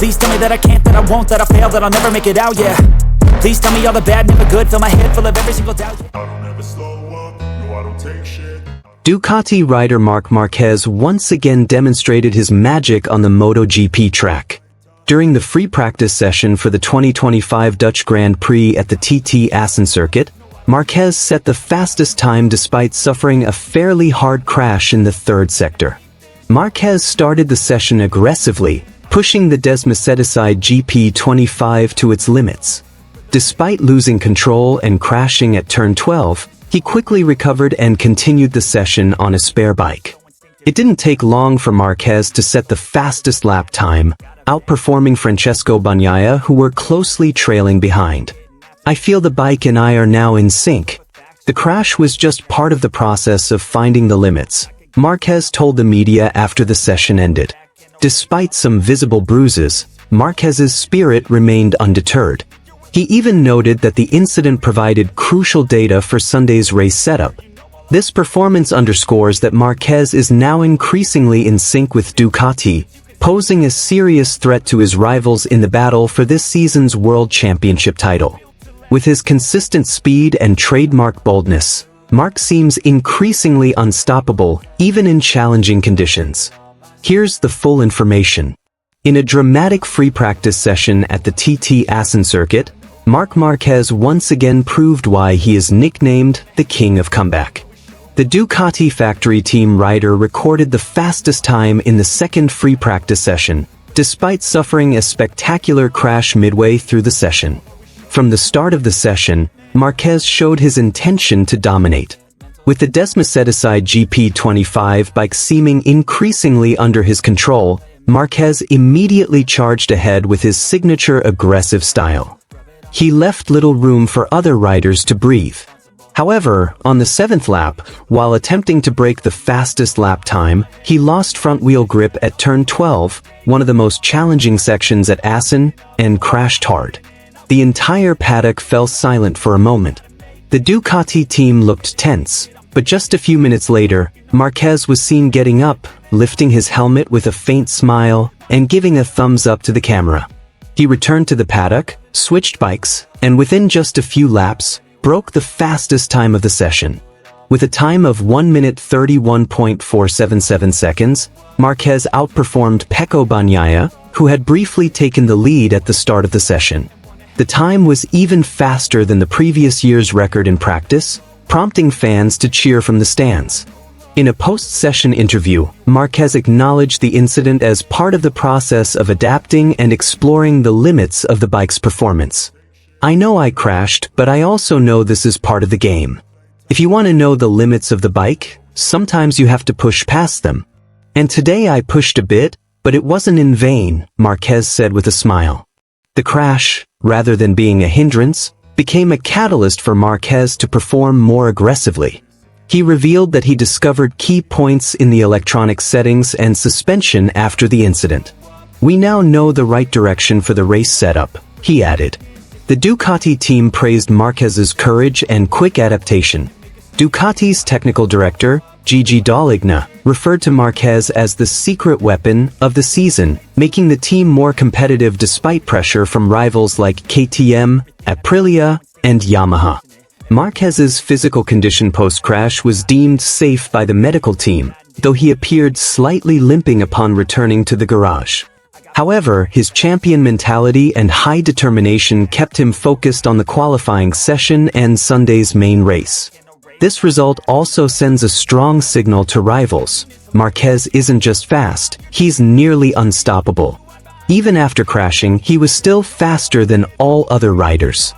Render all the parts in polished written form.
Please tell me that I can't, that I won't, that I fail, that I'll never make it out, yeah. Please tell me all the bad, never good, fill my head full of every single doubt, yeah. I don't ever slow up, no I don't take shit. Ducati rider Marc Marquez once again demonstrated his magic on the MotoGP track. During the free practice session for the 2025 Dutch Grand Prix at the TT Assen circuit, Marquez set the fastest time despite suffering a fairly hard crash in the third sector. Marquez started the session aggressively, pushing the Desmosedici GP25 to its limits. Despite losing control and crashing at turn 12, he quickly recovered and continued the session on a spare bike. It didn't take long for Marquez to set the fastest lap time, outperforming Francesco Bagnaia, who were closely trailing behind. I feel the bike and I are now in sync. The crash was just part of the process of finding the limits, Marquez told the media after the session ended. Despite some visible bruises, Marquez's spirit remained undeterred. He even noted that the incident provided crucial data for Sunday's race setup. This performance underscores that Marquez is now increasingly in sync with Ducati, posing a serious threat to his rivals in the battle for this season's World Championship title. With his consistent speed and trademark boldness, Marc seems increasingly unstoppable, even in challenging conditions. Here's the full information. In a dramatic free practice session at the TT Assen circuit, Marc Marquez once again proved why he is nicknamed the King of Comeback. The Ducati factory team rider recorded the fastest time in the second free practice session, despite suffering a spectacular crash midway through the session. From the start of the session, Marquez showed his intention to dominate. With the Desmosedici GP25 bike seeming increasingly under his control, Marquez immediately charged ahead with his signature aggressive style. He left little room for other riders to breathe. However, on the 7th lap, while attempting to break the fastest lap time, he lost front-wheel grip at turn 12, one of the most challenging sections at Assen, and crashed hard. The entire paddock fell silent for a moment. The Ducati team looked tense, but just a few minutes later, Marquez was seen getting up, lifting his helmet with a faint smile, and giving a thumbs up to the camera. He returned to the paddock, switched bikes, and within just a few laps, broke the fastest time of the session. With a time of 1 minute 31.477 seconds, Marquez outperformed Pecco Bagnaia, who had briefly taken the lead at the start of the session. The time was even faster than the previous year's record in practice, prompting fans to cheer from the stands. In a post-session interview, Marquez acknowledged the incident as part of the process of adapting and exploring the limits of the bike's performance. I know I crashed, but I also know this is part of the game. If you want to know the limits of the bike, sometimes you have to push past them. And today I pushed a bit, but it wasn't in vain, Marquez said with a smile. The crash, rather than being a hindrance, became a catalyst for Marquez to perform more aggressively. He revealed that he discovered key points in the electronic settings and suspension after the incident. We now know the right direction for the race setup, he added. The Ducati team praised Marquez's courage and quick adaptation. Ducati's technical director, Gigi Dall'Igna, referred to Marquez as the secret weapon of the season, making the team more competitive despite pressure from rivals like KTM, Aprilia, and Yamaha. Marquez's physical condition post-crash was deemed safe by the medical team, though he appeared slightly limping upon returning to the garage. However, his champion mentality and high determination kept him focused on the qualifying session and Sunday's main race. This result also sends a strong signal to rivals. Marquez isn't just fast, he's nearly unstoppable. Even after crashing, he was still faster than all other riders.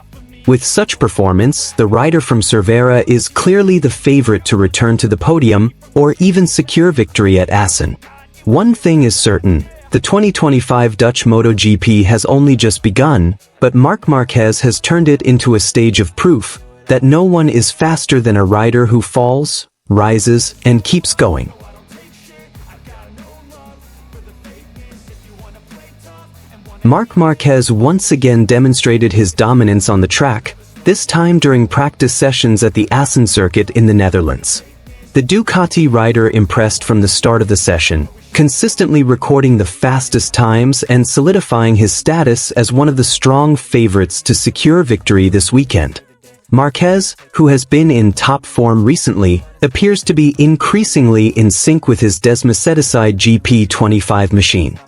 With such performance, the rider from Cervera is clearly the favorite to return to the podium or even secure victory at Assen. One thing is certain, the 2025 Dutch MotoGP has only just begun, but Marc Marquez has turned it into a stage of proof that no one is faster than a rider who falls, rises, and keeps going. Marc Marquez once again demonstrated his dominance on the track, this time during practice sessions at the Assen circuit in the Netherlands. The Ducati rider impressed from the start of the session, consistently recording the fastest times and solidifying his status as one of the strong favorites to secure victory this weekend. Marquez, who has been in top form recently, appears to be increasingly in sync with his Desmosedici GP25 machine.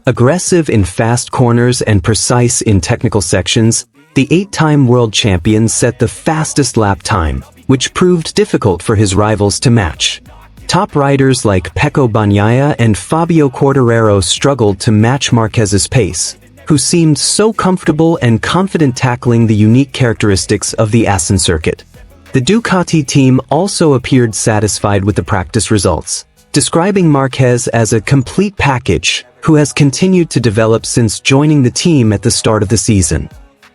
Aggressive in fast corners and precise in technical sections, the 8-time world champion set the fastest lap time, which proved difficult for his rivals to match. Top riders like Pecco Bagnaia and Fabio Quartararo struggled to match Marquez's pace, who seemed so comfortable and confident tackling the unique characteristics of the Assen circuit. The Ducati team also appeared satisfied with the practice results, describing Marquez as a complete package who has continued to develop since joining the team at the start of the season.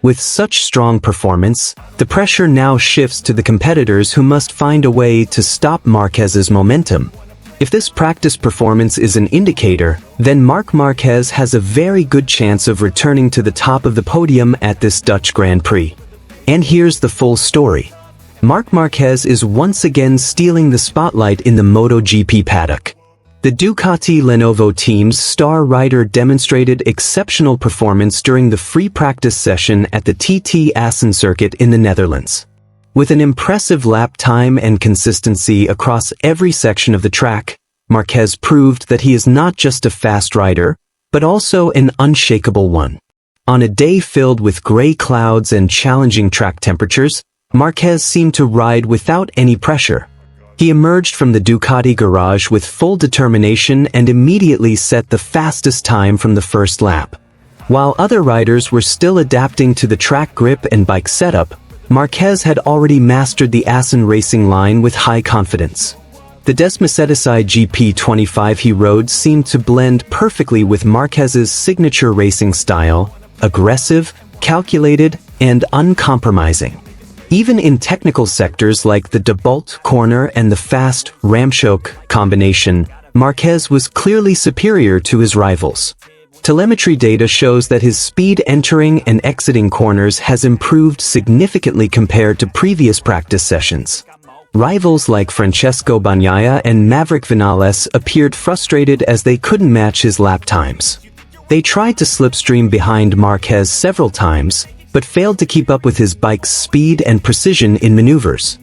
With such strong performance, the pressure now shifts to the competitors who must find a way to stop Marquez's momentum. If this practice performance is an indicator, then Marc Marquez has a very good chance of returning to the top of the podium at this Dutch Grand Prix. And here's the full story. Marc Marquez is once again stealing the spotlight in the MotoGP paddock. The Ducati Lenovo team's star rider demonstrated exceptional performance during the free practice session at the TT Assen circuit in the Netherlands. With an impressive lap time and consistency across every section of the track, Marquez proved that he is not just a fast rider, but also an unshakable one. On a day filled with gray clouds and challenging track temperatures, Marquez seemed to ride without any pressure. He emerged from the Ducati garage with full determination and immediately set the fastest time from the first lap. While other riders were still adapting to the track grip and bike setup, Marquez had already mastered the Assen racing line with high confidence. The Desmosedici GP25 he rode seemed to blend perfectly with Marquez's signature racing style, aggressive, calculated, and uncompromising. Even in technical sectors like the debolt corner and the fast ramchoke combination, Marquez was clearly superior to his rivals. Telemetry data shows that his speed entering and exiting corners has improved significantly compared to previous practice sessions. Rivals like Francesco Bagnaia and Maverick Vinales appeared frustrated as they couldn't match his lap times. They tried to slipstream behind Marquez several times, but failed to keep up with his bike's speed and precision in maneuvers.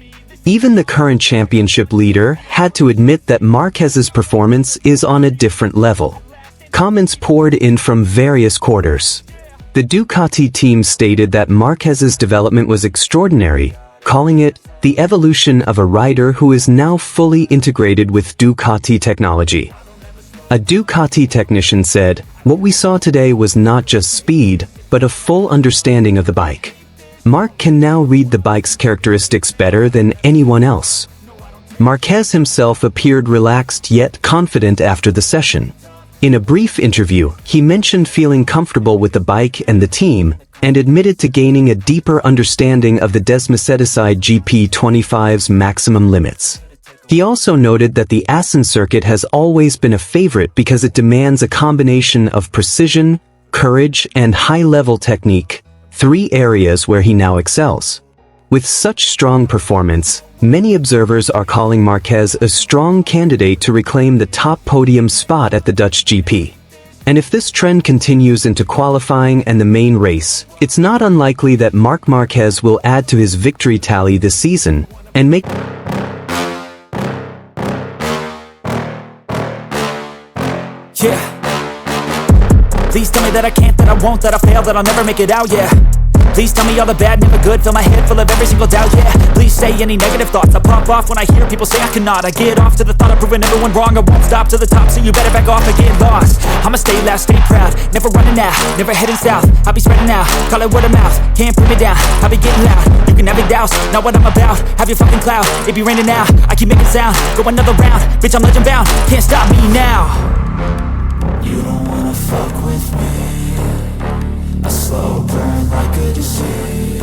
Even the current championship leader had to admit that Marquez's performance is on a different level. Comments poured in from various quarters. The Ducati team stated that Marquez's development was extraordinary, calling it the evolution of a rider who is now fully integrated with Ducati technology. A Ducati technician said, "What we saw today was not just speed, but a full understanding of the bike. Marc can now read the bike's characteristics better than anyone else." Marquez himself appeared relaxed yet confident after the session. In a brief interview, he mentioned feeling comfortable with the bike and the team, and admitted to gaining a deeper understanding of the Desmosedici GP25's maximum limits. He also noted that the Assen circuit has always been a favorite because it demands a combination of precision, courage, and high-level technique, 3 areas where he now excels. With such strong performance, many observers are calling Marquez a strong candidate to reclaim the top podium spot at the Dutch GP. And if this trend continues into qualifying and the main race, it's not unlikely that Marc Marquez will add to his victory tally this season and make... Yeah. Please tell me that I can't, that I won't, that I fail, that I'll never make it out, yeah. Please tell me all the bad, never good, fill my head full of every single doubt, yeah. Please say any negative thoughts, I pop off when I hear people say I cannot. I get off to the thought of proving everyone wrong, I won't stop to the top, so you better back off and get lost. I'ma stay loud, stay proud, never running out, never heading south. I'll be spreading out, call it word of mouth, can't put me down, I'll be getting loud. You can have it douse, not what I'm about, have your fucking cloud, it be raining now, I keep making sound, go another round, bitch I'm legend bound, can't stop me now. You don't wanna fuck with me, a slow burn like a disease.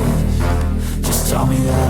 Just tell me that